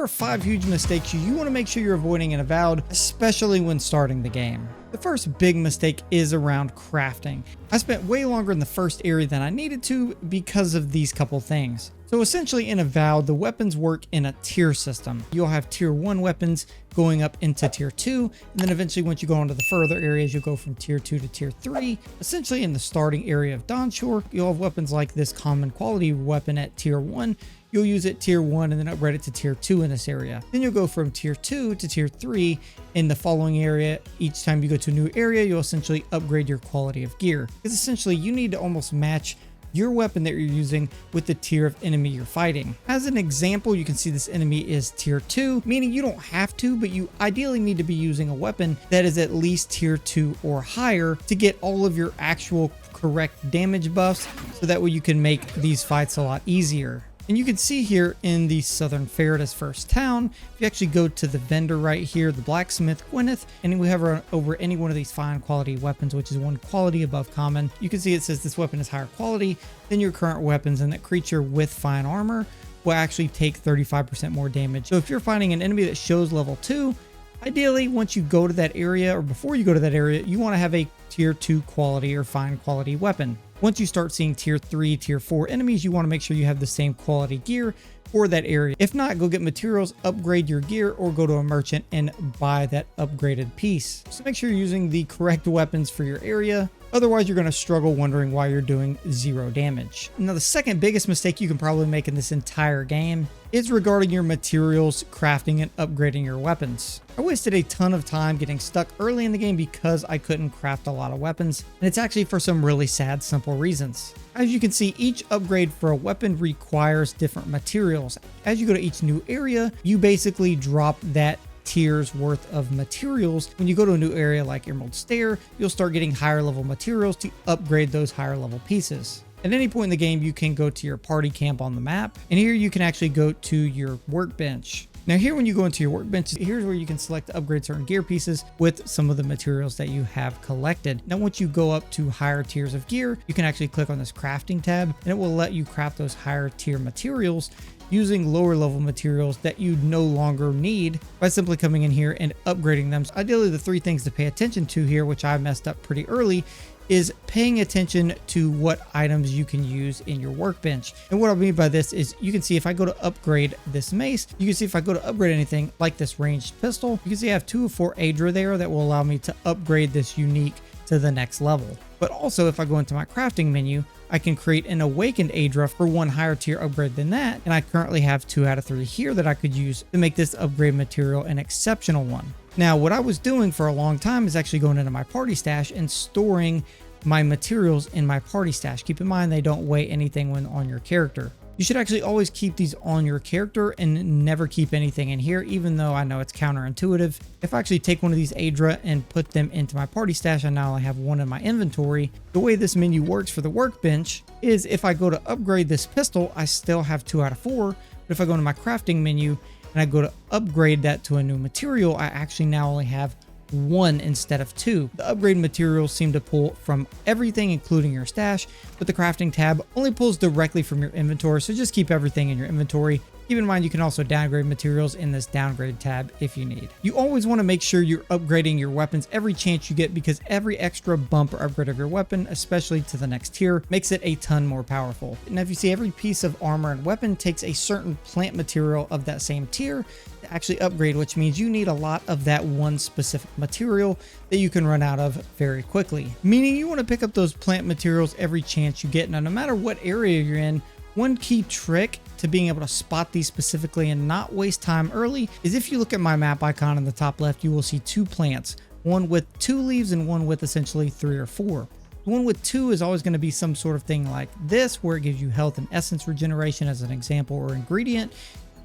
are 5 huge mistakes you want to make sure you're avoiding in Avowed, especially when starting the game. The first big mistake is around crafting. I spent way longer in the first area than I needed to because of these couple things. So essentially in Avowed, the weapons work in a tier system. You'll have tier 1 weapons going up into tier 2, and then eventually once you go into the further areas, you'll go from tier 2 to tier 3. Essentially in the starting area of Dawnshore, you'll have weapons like this common quality weapon at tier 1. You'll use it tier 1 and then upgrade it to tier 2 in this area. Then you'll go from tier 2 to tier 3 in the following area. Each time you go to a new area, you'll essentially upgrade your quality of gear. Because essentially you need to almost match your weapon that you're using with the tier of enemy you're fighting. As an example, you can see this enemy is tier 2, meaning you don't have to, but you ideally need to be using a weapon that is at least tier 2 or higher to get all of your actual correct damage buffs, so that way you can make these fights a lot easier. And you can see here in the Southern Fairness first town, if you actually go to the vendor right here, the blacksmith Gwyneth, and we have over any one of these fine quality weapons, which is 1 quality above common, you can see it says this weapon is higher quality than your current weapons, and that creature with fine armor will actually take 35% more damage. So if you're finding an enemy that shows level 2, ideally once you go to that area, or before you go to that area, you want to have a tier 2 quality or fine quality weapon. Once you start seeing tier 3, tier 4 enemies, you want to make sure you have the same quality gear for that area. If not, go get materials, upgrade your gear, or go to a merchant and buy that upgraded piece. So make sure you're using the correct weapons for your area. Otherwise, you're going to struggle wondering why you're doing 0 damage. Now, the second biggest mistake you can probably make in this entire game is regarding your materials, crafting, and upgrading your weapons. I wasted a ton of time getting stuck early in the game because I couldn't craft a lot of weapons, and it's actually for some really sad, simple reasons. As you can see, each upgrade for a weapon requires different materials. As you go to each new area, you basically drop that tiers worth of materials. When you go to a new area like Emerald Stair, you'll start getting higher level materials to upgrade those higher level pieces. At any point in the game, you can go to your party camp on the map, and here you can actually go to your workbench. Now here, when you go into your workbench, here's where you can select to upgrade certain gear pieces with some of the materials that you have collected. Now once you go up to higher tiers of gear, you can actually click on this crafting tab, and it will let you craft those higher tier materials using lower level materials that you no longer need by simply coming in here and upgrading them. So ideally, the 3 things to pay attention to here, which I messed up pretty early, is paying attention to what items you can use in your workbench. And what I mean by this is, you can see if I go to upgrade this mace, you can see if I go to upgrade anything like this ranged pistol, you can see I have 2 of 4 Adra there that will allow me to upgrade this unique to the next level. But also, if I go into my crafting menu, I can create an awakened Adra for 1 higher tier upgrade than that, and I currently have 2 out of 3 here that I could use to make this upgrade material an exceptional one. Now, what I was doing for a long time is actually going into my party stash and storing my materials in my party stash. Keep in mind, they don't weigh anything when on your character. You should actually always keep these on your character and never keep anything in here, even though I know it's counterintuitive. If I actually take one of these Adra and put them into my party stash, I now only have 1 in my inventory. The way this menu works for the workbench is, if I go to upgrade this pistol, I still have 2 out of 4. But if I go into my crafting menu and I go to upgrade that to a new material, I actually now only have 1 instead of 2. The upgrade materials seem to pull from everything, including your stash, but the crafting tab only pulls directly from your inventory, so just keep everything in your inventory. Keep in mind, you can also downgrade materials in this downgrade tab if you need. You always want to make sure you're upgrading your weapons every chance you get, because every extra bump or upgrade of your weapon, especially to the next tier, makes it a ton more powerful. Now, if you see, every piece of armor and weapon takes a certain plant material of that same tier to actually upgrade, which means you need a lot of that one specific material that you can run out of very quickly. Meaning you want to pick up those plant materials every chance you get. Now, no matter what area you're in, one key trick to being able to spot these specifically and not waste time early is, if you look at my map icon in the top left, you will see 2 plants, one with 2 leaves and one with essentially 3 or 4. The one with 2 is always going to be some sort of thing like this, where it gives you health and essence regeneration as an example or ingredient.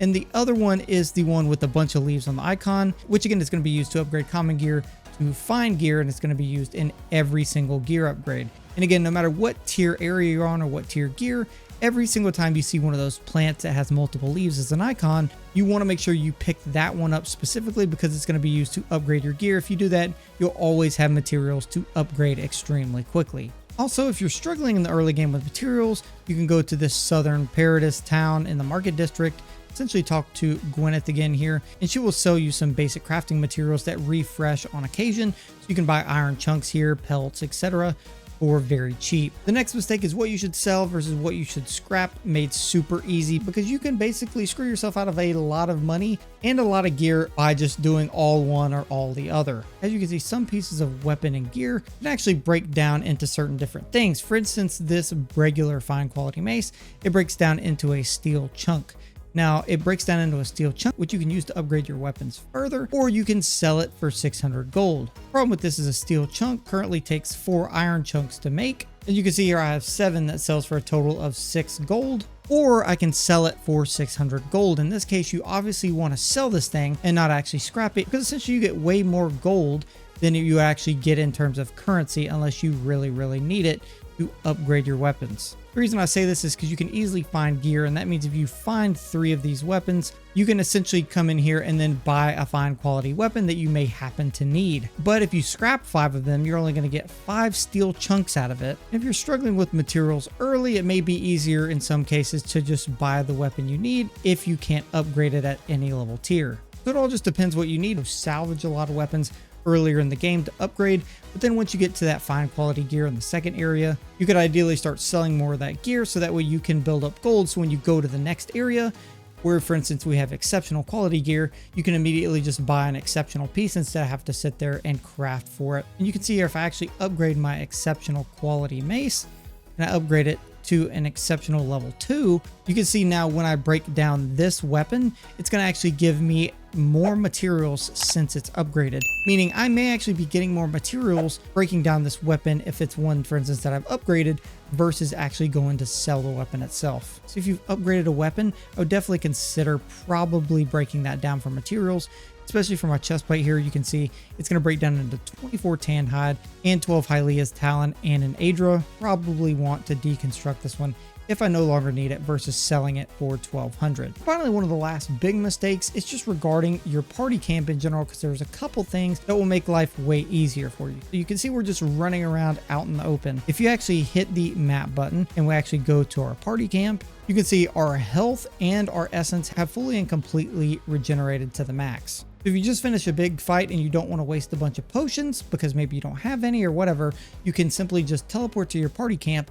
And the other one is the one with a bunch of leaves on the icon, which again is going to be used to upgrade common gear to fine gear, and it's going to be used in every single gear upgrade. And again, no matter what tier area you're on or what tier gear, every single time you see one of those plants that has multiple leaves as an icon, you want to make sure you pick that one up specifically, because it's going to be used to upgrade your gear. If you do that, you'll always have materials to upgrade extremely quickly. Also, if you're struggling in the early game with materials, you can go to this Southern Paradise town in the market district, essentially talk to Gwyneth again here, and she will sell you some basic crafting materials that refresh on occasion. So you can buy iron chunks here, pelts, etc. for very cheap. The next mistake is what you should sell versus what you should scrap, made super easy because you can basically screw yourself out of a lot of money and a lot of gear by just doing all one or all the other. As you can see, some pieces of weapon and gear can actually break down into certain different things. For instance, this regular fine quality mace, it breaks down into a steel chunk. Now, it breaks down into a steel chunk, which you can use to upgrade your weapons further, or you can sell it for 600 gold. The problem with this is a steel chunk currently takes 4 iron chunks to make. And you can see here I have 7 that sells for a total of 6 gold, or I can sell it for 600 gold. In this case, you obviously want to sell this thing and not actually scrap it, because essentially you get way more gold than you actually get in terms of currency unless you really need it to upgrade your weapons. The reason I say this is because you can easily find gear, and that means if you find 3 of these weapons, you can essentially come in here and then buy a fine quality weapon that you may happen to need. But if you scrap 5 of them, you're only going to get 5 steel chunks out of it. If you're struggling with materials early, it may be easier in some cases to just buy the weapon you need if you can't upgrade it at any level tier. So it all just depends what you need. Salvage a lot of weapons earlier in the game to upgrade, but then once you get to that fine quality gear in the second area, you could ideally start selling more of that gear so that way you can build up gold. So when you go to the next area where, for instance, we have exceptional quality gear, you can immediately just buy an exceptional piece instead of have to sit there and craft for it. And you can see here, if I actually upgrade my exceptional quality mace and I upgrade it to an exceptional level 2, you can see now when I break down this weapon, it's going to actually give me more materials since it's upgraded, meaning I may actually be getting more materials breaking down this weapon if it's one, for instance, that I've upgraded versus actually going to sell the weapon itself. So if you've upgraded a weapon, I would definitely consider probably breaking that down for materials. Especially for my chest plate here, you can see it's going to break down into 24 tan hide and 12 Hylia's talon and an Adra. Probably want to deconstruct this one if I no longer need it versus selling it for 1200. Finally, one of the last big mistakes is just regarding your party camp in general, because there's a couple things that will make life way easier for you. So you can see we're just running around out in the open. If you actually hit the map button and we actually go to our party camp, you can see our health and our essence have fully and completely regenerated to the max. If you just finish a big fight and you don't want to waste a bunch of potions because maybe you don't have any or whatever, you can simply just teleport to your party camp,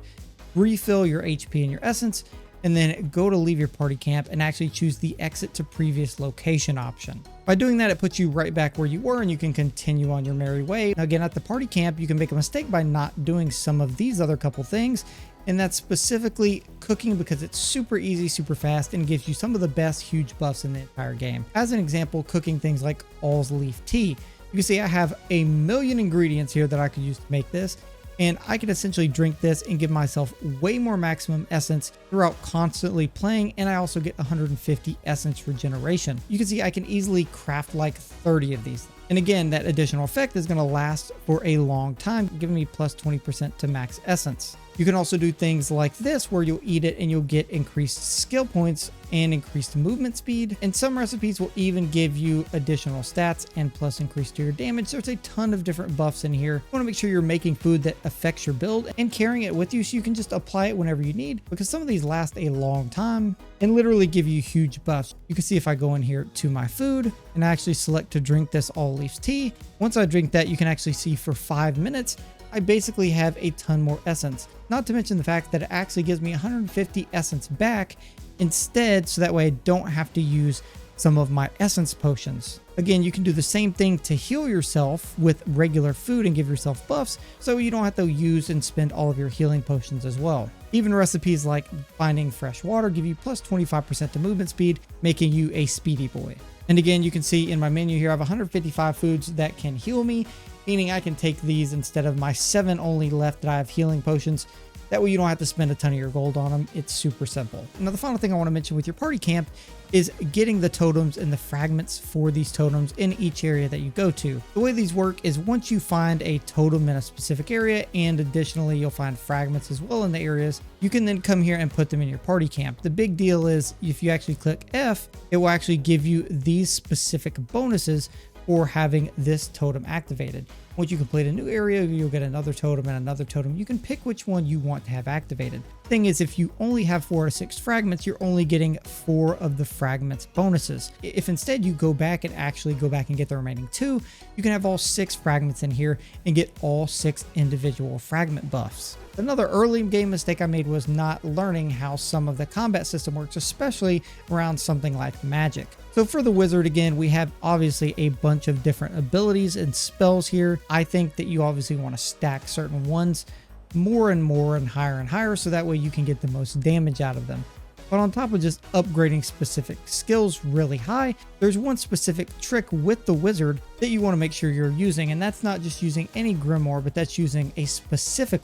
refill your HP and your essence, and then go to leave your party camp and actually choose the exit to previous location option. By doing that, it puts you right back where you were and you can continue on your merry way. Now, again, at the party camp, you can make a mistake by not doing some of these other couple things, and that's specifically cooking, because it's super easy, super fast, and gives you some of the best huge buffs in the entire game. As an example, cooking things like All's Leaf Tea. You can see I have a million ingredients here that I could use to make this, and I can essentially drink this and give myself way more maximum essence throughout constantly playing, and I also get 150 essence regeneration. You can see I can easily craft like 30 of these. And again, that additional effect is going to last for a long time, giving me plus 20% to max essence. You can also do things like this where you'll eat it and you'll get increased skill points and increased movement speed. And some recipes will even give you additional stats and plus increase to your damage. There's a ton of different buffs in here. You want to make sure you're making food that affects your build and carrying it with you so you can just apply it whenever you need, because some of these last a long time and literally give you huge buffs. You can see if I go in here to my food and I actually select to drink this All Leaves tea. Once I drink that, you can actually see for 5 minutes, I basically have a ton more essence. Not to mention the fact that it actually gives me 150 essence back instead, so that way I don't have to use some of my essence potions. Again, you can do the same thing to heal yourself with regular food and give yourself buffs, so you don't have to use and spend all of your healing potions as well. Even recipes like finding fresh water give you plus 25% to movement speed, making you a speedy boy. And again, you can see in my menu here, I have 155 foods that can heal me, meaning I can take these instead of my 7 only left that I have healing potions. That way you don't have to spend a ton of your gold on them. It's super simple. Now, the final thing I want to mention with your party camp is getting the totems and the fragments for these totems in each area that you go to. The way these work is once you find a totem in a specific area, and additionally you'll find fragments as well in the areas, you can then come here and put them in your party camp. The big deal is if you actually click F, it will actually give you these specific bonuses for having this totem activated. Once you complete a new area, you'll get another totem and another totem. You can pick which one you want to have activated. Thing is, if you only have 4 to 6 fragments, you're only getting 4 of the fragments bonuses. If instead you go back and actually go back and get the remaining 2, you can have all 6 fragments in here and get all 6 individual fragment buffs. Another early game mistake I made was not learning how some of the combat system works, especially around something like magic. So for the wizard, again, we have obviously a bunch of different abilities and spells here. I think that you obviously want to stack certain ones more and more and higher, so that way you can get the most damage out of them. But on top of just upgrading specific skills really high, there's one specific trick with the wizard that you want to make sure you're using, and that's not just using any grimoire, but that's using a specific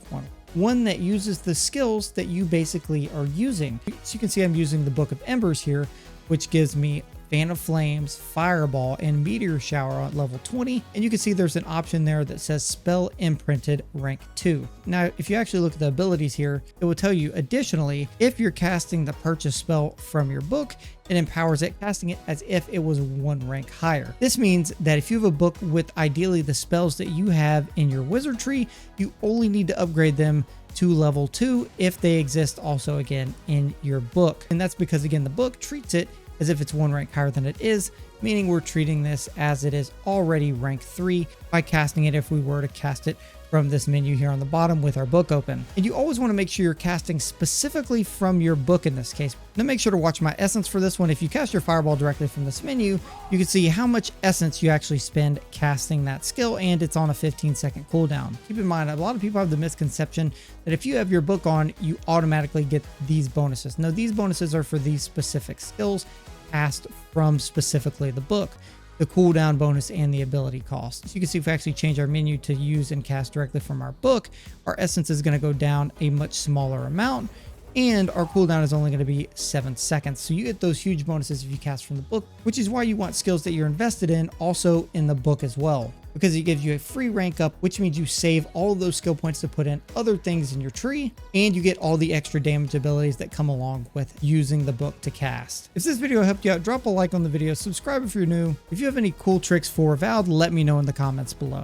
one that uses the skills that you basically are using. So you can see I'm using the Book of Embers here, which gives me Fan of Flames, Fireball, and Meteor Shower on level 20. And you can see there's an option there that says Spell Imprinted rank 2. Now, if you actually look at the abilities here, it will tell you additionally, if you're casting the purchase spell from your book, it empowers it, casting it as if it was 1 rank higher. This means that if you have a book with ideally the spells that you have in your wizard tree, you only need to upgrade them to level 2 if they exist also again in your book. And that's because again, the book treats it as if it's 1 rank higher than it is, meaning we're treating this as it is already rank 3 by casting it if we were to cast it from this menu here on the bottom with our book open. And you always want to make sure you're casting specifically from your book in this case. Now make sure to watch my essence for this one. If you cast your fireball directly from this menu, you can see how much essence you actually spend casting that skill, and it's on a 15-second cooldown. Keep in mind, a lot of people have the misconception that if you have your book on, you automatically get these bonuses. No, these bonuses are for these specific skills cast from specifically the book, the cooldown bonus and the ability cost. So you can see if we actually change our menu to use and cast directly from our book, our essence is going to go down a much smaller amount, and our cooldown is only going to be 7 seconds. So you get those huge bonuses if you cast from the book, which is why you want skills that you're invested in also in the book as well, because it gives you a free rank up, which means you save all of those skill points to put in other things in your tree, and you get all the extra damage abilities that come along with using the book to cast. If this video helped you out, drop a like on the video, subscribe if you're new. If you have any cool tricks for Avowed, let me know in the comments below.